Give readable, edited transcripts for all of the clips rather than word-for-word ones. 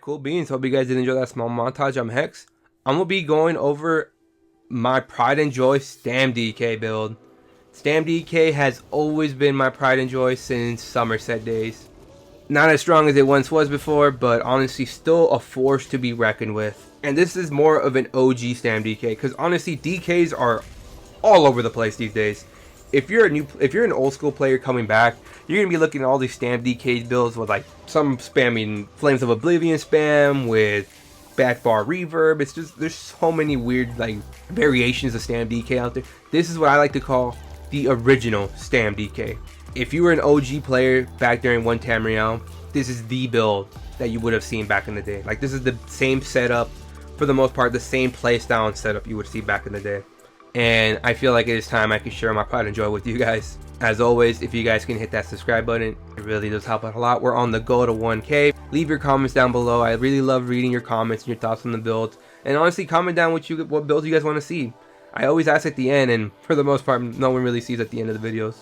cool beans. Hope you guys did enjoy that small montage. I'm Hex. I'm going to be going over my pride and joy StamDK build. StamDK has always been my pride and joy since Somerset days. Not as strong as it once was before, but honestly still a force to be reckoned with. And this is more of an OG StamDK, because honestly DKs are all over the place these days. If you're an old school player coming back, you're gonna be looking at all these StamDK builds with like some spamming Flames of Oblivion spam with back bar reverb. It's just, there's so many weird like variations of StamDK out there. This is what I like to call the original StamDK. If you were an OG player back during One Tamriel, this is the build that you would have seen back in the day. Like, this is the same setup, for the most part, the same playstyle and setup you would see back in the day. And I feel like it is time I can share my pride and joy with you guys. As always, if you guys can hit that subscribe button, it really does help out a lot. We're on the go to 1K. Leave your comments down below. I really love reading your comments and your thoughts on the build. And honestly, comment down what builds you guys want to see. I always ask at the end, and for the most part, no one really sees at the end of the videos.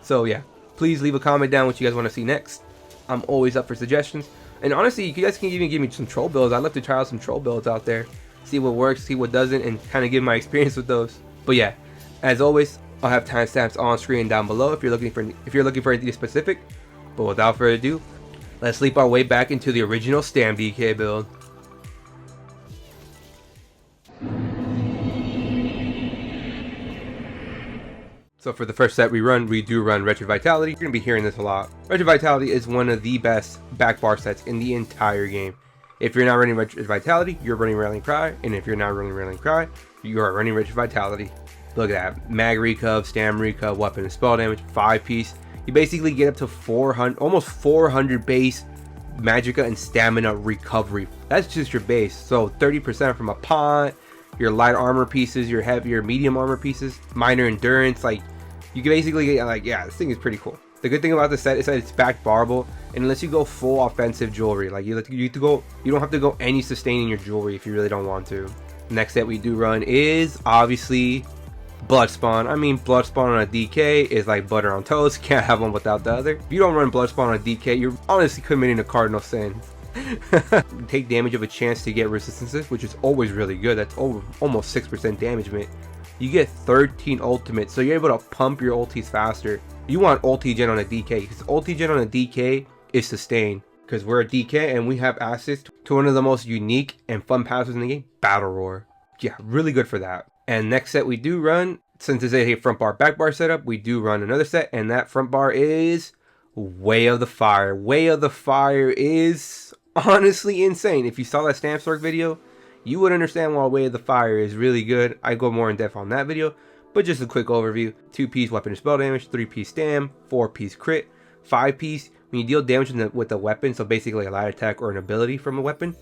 So yeah, please leave a comment down what you guys want to see next. I'm always up for suggestions. And honestly, you guys can even give me some troll builds. I'd love to try out some troll builds out there. See what works, see what doesn't, and kind of give my experience with those. But yeah, as always, I'll have timestamps on screen down below if you're looking for anything specific. But without further ado, let's leap our way back into the original StamDK build. So for the first set we do run Wretched Vitality. You're going to be hearing this a lot. Wretched Vitality is one of the best back bar sets in the entire game. If you're not running Wretched Vitality, you're running Rallying Cry. And if you're not running Rallying Cry, you are running Wretched Vitality. Look at that. Mag Recov, Stam Recov, weapon and spell damage, 5-piece. You basically get up to 400, almost 400 base Magicka and Stamina recovery. That's just your base. So 30% from a pot, your light armor pieces, your heavier medium armor pieces, minor endurance. Like, you can basically get, like, yeah, this thing is pretty cool. The good thing about this set is that it's back barable, and unless you go full offensive jewelry, like you don't have to go any sustain in your jewelry if you really don't want to. Next set we do run is obviously Bloodspawn. I mean, Bloodspawn on a DK is like butter on toast. Can't have one without the other. If you don't run Bloodspawn on a DK, you're honestly committing a cardinal sin. Take damage of a chance to get resistances, which is always really good. That's over almost 6% damage, man. You get 13 ultimates, so you're able to pump your ultis faster. You want ulti gen on a DK, because ulti gen on a DK is sustain. Because we're a DK and we have access to one of the most unique and fun passives in the game, Battle Roar. Yeah, really good for that. And next set we do run, since it's a front bar back bar setup, we do run another set, and that front bar is Way of the Fire. Way of the Fire is honestly insane. If you saw that Stamstork video, you would understand why Way of the Fire is really good. I go more in depth on that video, but just a quick overview. 2-piece weapon and spell damage, 3-piece stam, 4-piece crit, 5-piece. When you deal damage with a weapon, so basically a light attack or an ability from a weapon,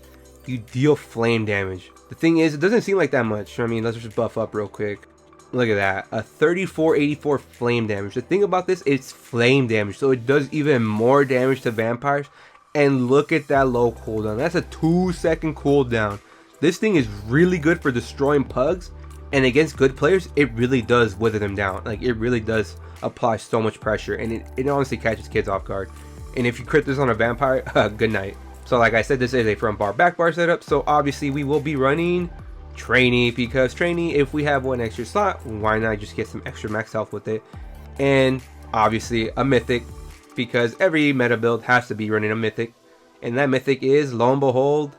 you deal flame damage. The thing is, it doesn't seem like that much. I mean, let's just buff up real quick. Look at that, a 3484 flame damage. The thing about this, it's flame damage, so it does even more damage to vampires. And look at that low cooldown. That's a 2-second cooldown. This thing is really good for destroying pugs, and against good players, it really does wither them down. Like, it really does apply so much pressure, and it honestly catches kids off guard. And if you crit this on a vampire, good night. So like I said, this is a front bar back bar setup, so obviously we will be running Trainee, because Trainee, if we have one extra slot, why not just get some extra max health with it? And obviously a mythic, because every meta build has to be running a mythic, and that mythic is, lo and behold,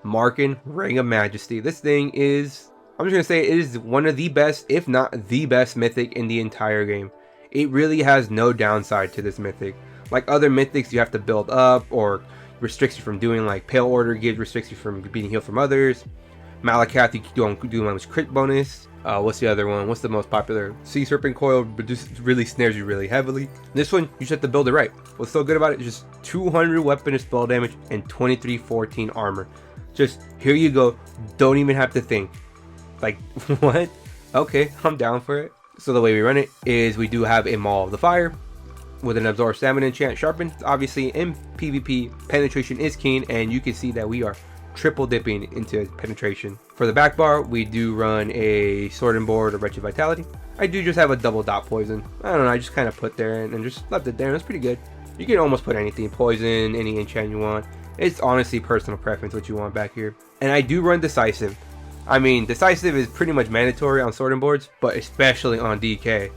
Markin Ring of Majesty. This thing is, I'm just gonna say, it is one of the best, if not the best mythic in the entire game. It really has no downside to this mythic. Like other mythics, you have to build up, or restricts you from doing, like Pale Order restricts you from being healed from others. Malacath, you don't do much crit bonus. What's the other one? What's the most popular? Sea Serpent Coil really snares you really heavily. This one, you just have to build it right. What's so good about it is just 200 weapon and spell damage and 2314 armor. Just, here you go. Don't even have to think. Like, what? Okay, I'm down for it. So the way we run it is we do have a Maul of the Fire with an Absorb Stamina enchant sharpened. Obviously in PvP, penetration is keen, and you can see that we are triple dipping into penetration. For the back bar, we do run a Sword and Board or Wretched Vitality. I do just have a double dot poison. I don't know, I just kind of put there and just left it there, and it's pretty good. You can almost put anything, poison, any enchant you want. It's honestly personal preference what you want back here. And I do run decisive. I mean, decisive is pretty much mandatory on sorting boards, but especially on DK.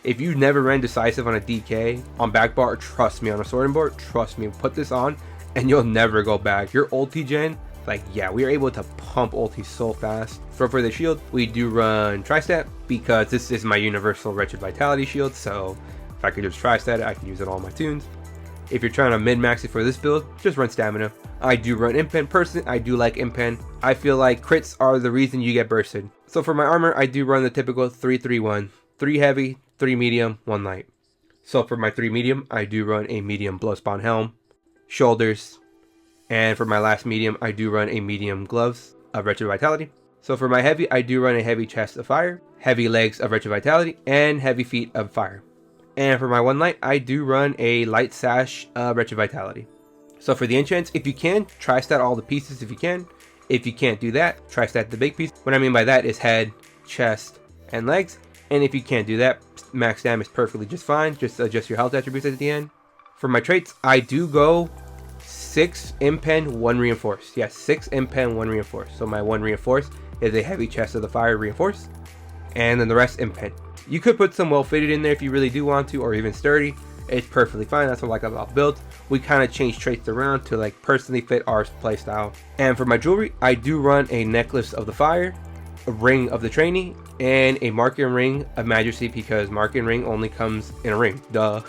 If you never ran decisive on a DK, on back bar, trust me, on a sorting board, trust me, put this on and you'll never go back. Your ulti gen, like, yeah, we are able to pump ulti so fast. For the shield, we do run Tri-Stat because this is my universal Wretched Vitality shield, so if I could just Tri-Stat it, I can use it on all my tunes. If you're trying to min-max it for this build, just run Stamina. I do run Impen. Personally, I do like Impen. I feel like crits are the reason you get bursted. So for my armor, I do run the typical 3-3-1. 3 heavy, 3 medium, 1 light. So for my 3 medium, I do run a medium blow spawn helm, shoulders, and for my last medium, I do run a medium gloves of Wretched Vitality. So for my heavy, I do run a heavy chest of fire, heavy legs of Wretched Vitality, and heavy feet of fire. And for my 1 light, I do run a light sash of Wretched Vitality. So for the enchants, if you can, Tri-Stat all the pieces if you can. If you can't do that, Tri-Stat the big piece. What I mean by that is head, chest, and legs. And if you can't do that, max dam is perfectly just fine. Just adjust your health attributes at the end. For my traits, I do go 6 Impen, 1 reinforced. Yes, 6 Impen, 1 reinforced. So my 1 reinforced is a heavy chest of the fire reinforced. And then the rest Impen. You could put some well fitted in there if you really do want to, or even sturdy. It's perfectly fine. That's what I like about builds. We kind of change traits around to like personally fit our playstyle. And for my jewelry, I do run a necklace of the fire, a ring of the trainee, and a marking ring of majesty because marking ring only comes in a ring. Duh.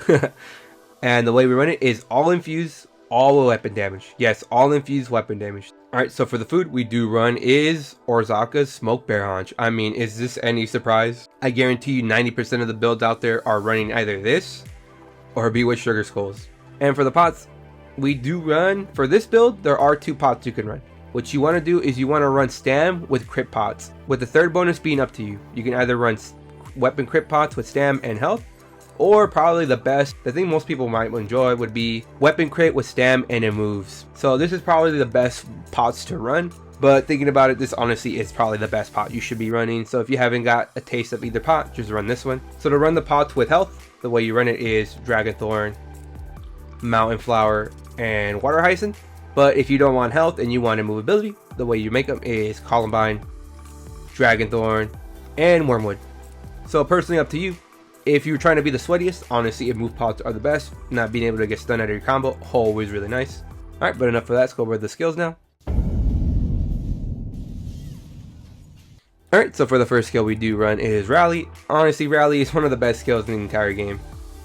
And the way we run it is all infused, all weapon damage. Yes, all infused weapon damage. Alright, so for the food we do run is Orzaka's smoked bear haunch. I mean, is this any surprise? I guarantee you 90% of the builds out there are running either this or Bewitched Sugar Skulls. And for the pots, we do run, for this build, there are 2 pots you can run. What you want to do is you want to run Stam with crit pots, with the third bonus being up to you. You can either run weapon crit pots with Stam and health, or probably the best, the thing most people might enjoy would be weapon crit with Stam and it moves. So this is probably the best pots to run, but thinking about it, this honestly is probably the best pot you should be running. So if you haven't got a taste of either pot, just run this one. So to run the pots with health, the way you run it is Dragon Thorn, Mountain Flower, and Water Hyacinth. But if you don't want health and you want immovability, the way you make them is Columbine, Dragon Thorn, and Wormwood. So personally up to you. If you're trying to be the sweatiest, honestly, move pots are the best. Not being able to get stunned out of your combo, always really nice. Alright, but enough of that. Let's go over the skills now. Alright, so for the first skill we do run is Rally. Honestly, Rally is one of the best skills in the entire game.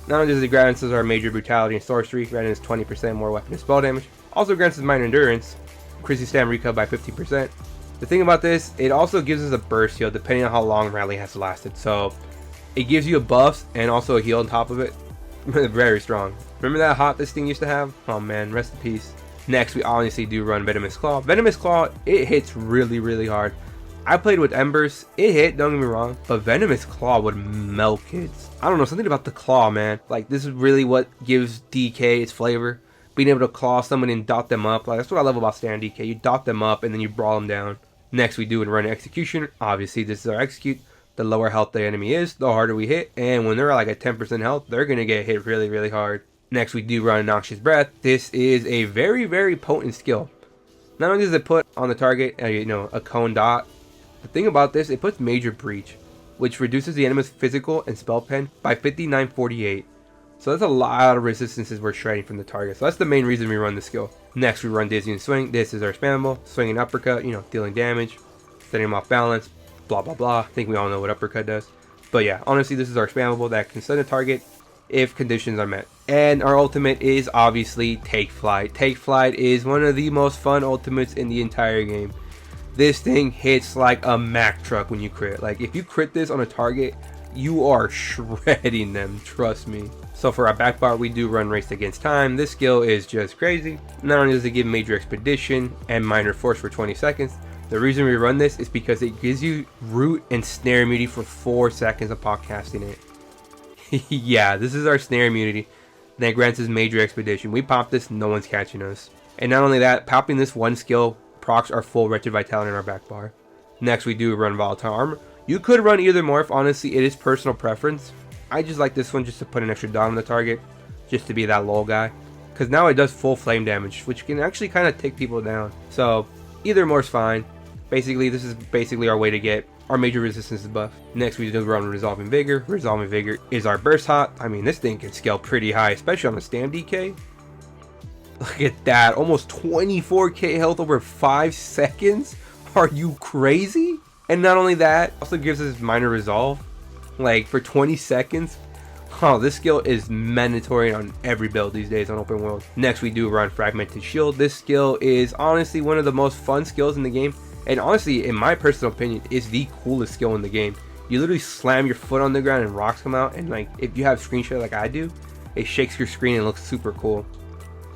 Not only does it grant us our major brutality and sorcery, granting us 20% more weapon and spell damage, also grants us minor endurance, increases stam recov by 15%. The thing about this, it also gives us a burst heal depending on how long Rally has lasted. So it gives you a buff and also a heal on top of it. Very strong. Remember that hot this thing used to have? Oh man, rest in peace. Next, we honestly do run Venomous Claw. Venomous Claw, it hits really, really hard. I played with Embers. It hit, don't get me wrong, but Venomous Claw would melt kids. I don't know, something about the claw, man. Like, this is really what gives DK its flavor. Being able to claw someone and dot them up. Like, that's what I love about StamDK. You dot them up and then you brawl them down. Next, we do and run Executioner. Obviously, this is our Execute. The lower health the enemy is, the harder we hit. And when they're like at 10% health, they're going to get hit really, really hard. Next, we do run Noxious Breath. This is a very, very potent skill. Not only does it put on the target, a cone dot. The thing about this, it puts Major Breach, which reduces the enemy's physical and spell pen by 5948. So that's a lot of resistances we're shredding from the target. So that's the main reason we run this skill. Next, we run Dizzying Swing. This is our spammable. Swing and uppercut, dealing damage, setting them off balance, blah, blah, blah. I think we all know what uppercut does. But yeah, honestly, this is our spammable that can stun a target if conditions are met. And our ultimate is obviously Take Flight. Take Flight is one of the most fun ultimates in the entire game. This thing hits like a Mack truck when you crit. Like, if you crit this on a target, you are shredding them, trust me. So for our back bar, we do run Race Against Time. This skill is just crazy. Not only does it give Major Expedition and Minor Force for 20 seconds, the reason we run this is because it gives you Root and Snare immunity for 4 seconds upon casting it. Yeah, this is our Snare immunity. That grants us Major Expedition. We pop this, no one's catching us. And not only that, popping this one skill procs our full Wretched Vitality in our back bar. Next, we do run Volatile Armor. You could run either morph, honestly, it is personal preference. I just like this one just to put an extra dot on the target, just to be that lull guy. because now it does full flame damage, which can actually kind of take people down. So either more is fine. Basically, this is basically our way to get our major resistance buff. Next, we do run Resolving Vigor. Resolving Vigor is our burst hot. I mean, this thing can scale pretty high, especially on the StamDK. Look at that, almost 24k health over 5 seconds. Are you crazy? And not only that, also gives us minor resolve, like for 20 seconds. Oh, this skill is mandatory on every build these days on open world. Next, we do run Fragmented Shield. This skill is honestly one of the most fun skills in the game, and honestly, in my personal opinion, is the coolest skill in the game. You literally slam your foot on the ground and rocks come out, and like if you have screenshot like I do, it shakes your screen and looks super cool.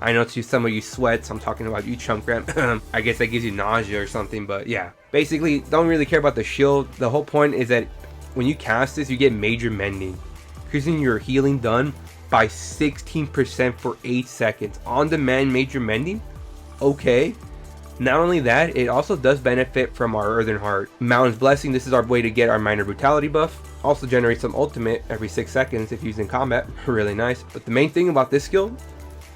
I know to some of you sweats, I'm talking about you chump gram. I guess that gives you nausea or something, but yeah. Basically, don't really care about the shield. The whole point is that when you cast this, you get major mending, increasing your healing done by 16% for 8 seconds. On demand major mending? Okay. Not only that, it also does benefit from our Earthen Heart. Mountain's Blessing, this is our way to get our minor brutality buff. Also generates some ultimate every 6 seconds if used in combat. Really nice. But the main thing about this skill,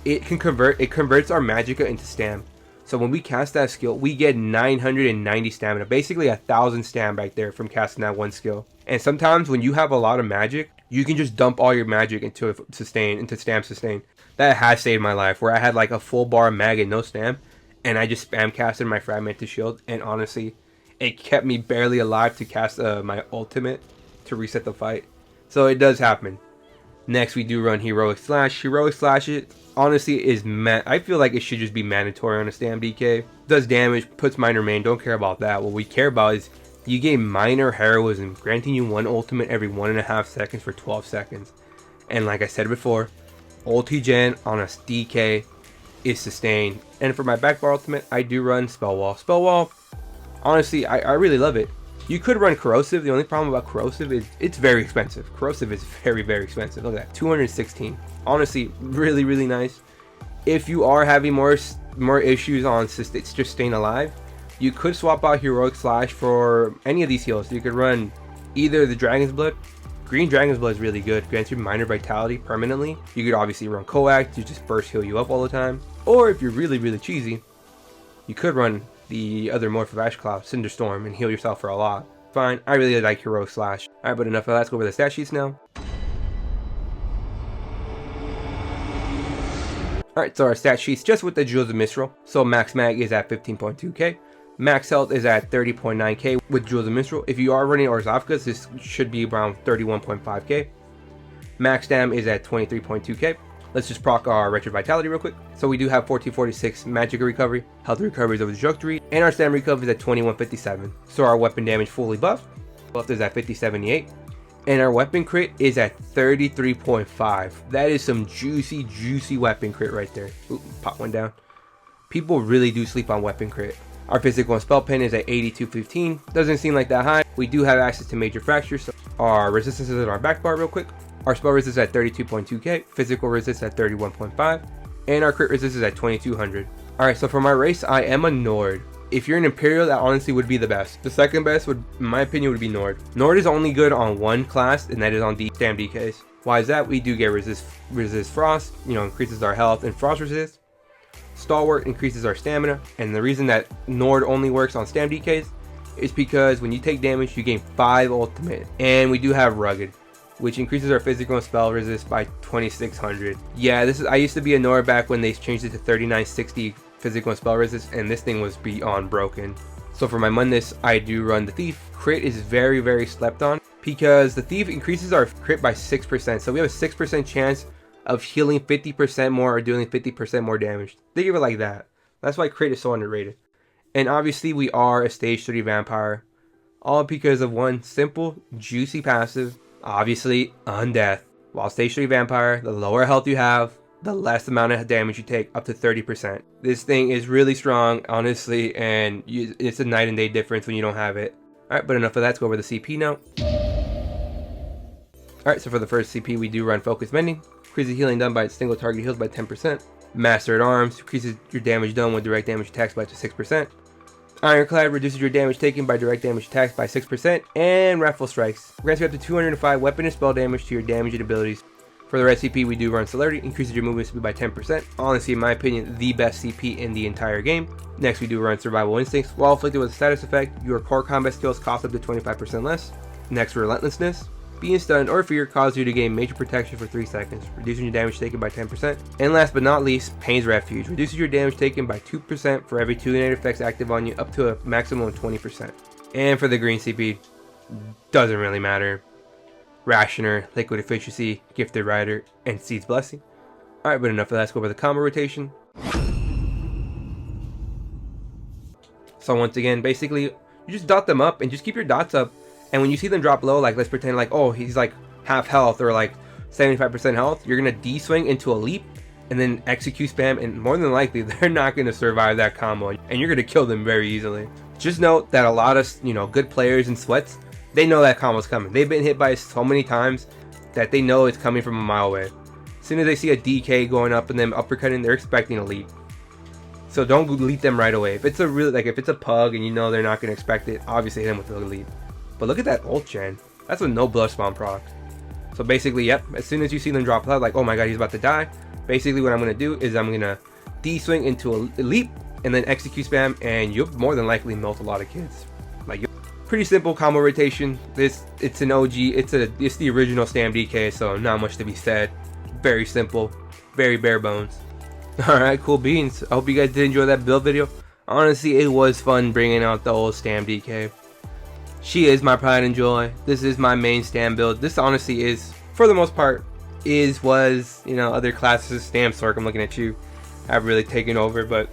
it converts our magicka into stam. So when we cast that skill, we get 990 stamina, basically 1,000 stam right there from casting that one skill. And sometimes when you have a lot of magic, you can just dump all your magic into stam sustain. That has saved my life, where I had like a full bar of mag and no stam, and I just spam casted my Fragmented Shield, and honestly, it kept me barely alive to cast my ultimate to reset the fight. So it does happen. Next, we do run Heroic Slash. Heroic Slash, it honestly is I feel like it should just be mandatory on a StamDK. Does damage, puts minor main, don't care about that. What we care about is you gain minor heroism, granting you one ultimate every 1.5 seconds for 12 seconds. And like I said before, ulti gen on a DK is sustained. And for my backbar ultimate, I do run Spell Wall. Spell Wall, honestly, I really love it. You could run Corrosive. The only problem about Corrosive is it's very expensive. Corrosive is very, very expensive. Look at that, 216. Honestly, really, really nice. If you are having more issues on it's just staying alive, you could swap out Heroic Slash for any of these heals. You could run either the Dragon's Blood. Green Dragon's Blood is really good, grants you minor vitality permanently. You could obviously run Coact to just burst heal you up all the time. Or if you're really, really cheesy, you could run the other Morph of Ash Cloud, Cinderstorm, and heal yourself for a lot. Fine, I really like Heroic Slash. Alright, but enough of that, let's go over the stat sheets now. Alright, so our stat sheets just with the Jewels of Mistral. So max mag is at 15.2k. Max health is at 30.9k with Jewels of Mistral. If you are running Orzhovkas, this should be around 31.5k. Max dam is at 23.2k. Let's just proc our Wretched Vitality real quick. So we do have 1446 Magicka recovery, health recovery is over Destructory, and our stam recovery is at 2157. So our weapon damage fully buffed is at 5078. And our weapon crit is at 33.5. That is some juicy, juicy weapon crit right there. Ooh, pop one down. People really do sleep on weapon crit. Our physical and spell pen is at 8215. Doesn't seem like that high. We do have access to major fractures. So our resistance is in our back bar real quick. Our spell resist at 32.2k, physical resist at 31.5, and our crit resist is at 2200. Alright, so for my race, I am a Nord. If you're an Imperial, that honestly would be the best. The second best would, in my opinion, would be Nord. Nord is only good on one class, and that is on the StamDKs. Why is that? We do get resist frost, increases our health, and frost resist. Stalwart increases our stamina, and the reason that Nord only works on StamDKs is because when you take damage, you gain 5 ultimate, and we do have Rugged, which increases our physical and spell resist by 2600. Yeah, I used to be a Nord back when they changed it to 3960 physical and spell resist, and this thing was beyond broken. So for my Mundus, I do run the Thief. Crit is very, very slept on because the Thief increases our crit by 6%. So we have a 6% chance of healing 50% more or doing 50% more damage. Think of it like that. That's why crit is so underrated. And obviously we are a stage 3 vampire, all because of one simple, juicy passive. Obviously, Undeath. While stage 3 vampire, the lower health you have, the less amount of damage you take, up to 30%. This thing is really strong, honestly, and it's a night and day difference when you don't have it. Alright, but enough of that, let's go over the CP now. Alright, so for the first CP, we do run Focus Mending. Increases healing done by a single target heals by 10%. Master at Arms, increases your damage done with direct damage attacks by 6%. Ironclad reduces your damage taken by direct damage attacks by 6%, and Wrathful Strikes grants you up to 205 weapon and spell damage to your damage and abilities For the red CP, we do run celerity, increases your movement speed by 10%. Honestly, in my opinion, the best CP in the entire game. Next, we do run survival instincts. While afflicted with a status effect, your core combat skills cost up to 25% less. Next, relentlessness. Being stunned or fear causes you to gain major protection for 3 seconds, reducing your damage taken by 10%. And last but not least, Pain's Refuge. Reduces your damage taken by 2% for every 2 negative effects active on you, up to a maximum of 20%. And for the green CP, doesn't really matter. Rationer, Liquid Efficiency, Gifted Rider, and Seed's Blessing. Alright, but enough of that. Let's go over the combo rotation. So once again, basically, you just dot them up and just keep your dots up. And when you see them drop low, like let's pretend like, oh, he's like half health or like 75% health, you're going to D-swing into a leap and then execute spam, and more than likely, they're not going to survive that combo, and you're going to kill them very easily. Just note that a lot of, good players in sweats, they know that combo's coming. They've been hit by it so many times that they know it's coming from a mile away. As soon as they see a DK going up and them uppercutting, they're expecting a leap. So don't leap them right away. If it's a really, if it's a pug and you know they're not going to expect it, obviously hit them with a leap. But look at that ult gen. That's with no blood spawn proc. So basically, yep, as soon as you see them drop blood, like, oh my god, he's about to die. Basically what I'm going to do is I'm going to D-swing into a leap and then execute spam, and you'll more than likely melt a lot of kids. Pretty simple combo rotation. It's an OG, it's the original StamDK, so not much to be said. Very simple, very bare bones. Alright, cool beans. I hope you guys did enjoy that build video. Honestly, it was fun bringing out the old StamDK. She is my pride and joy. This is my main Stam build. This honestly is, for the most part, was, other classes, StamSork, I'm looking at you, have really taken over, but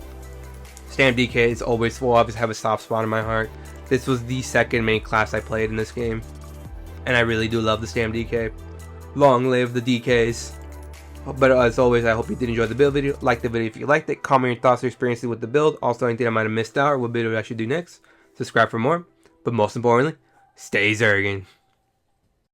StamDK is always, will always have a soft spot in my heart. This was the second main class I played in this game, and I really do love the StamDK. Long live the DKs. But as always, I hope you did enjoy the build video. Like the video if you liked it. Comment your thoughts or experiences with the build. Also, anything I might have missed out or what video I should do next. Subscribe for more. But most importantly, stay Zerging.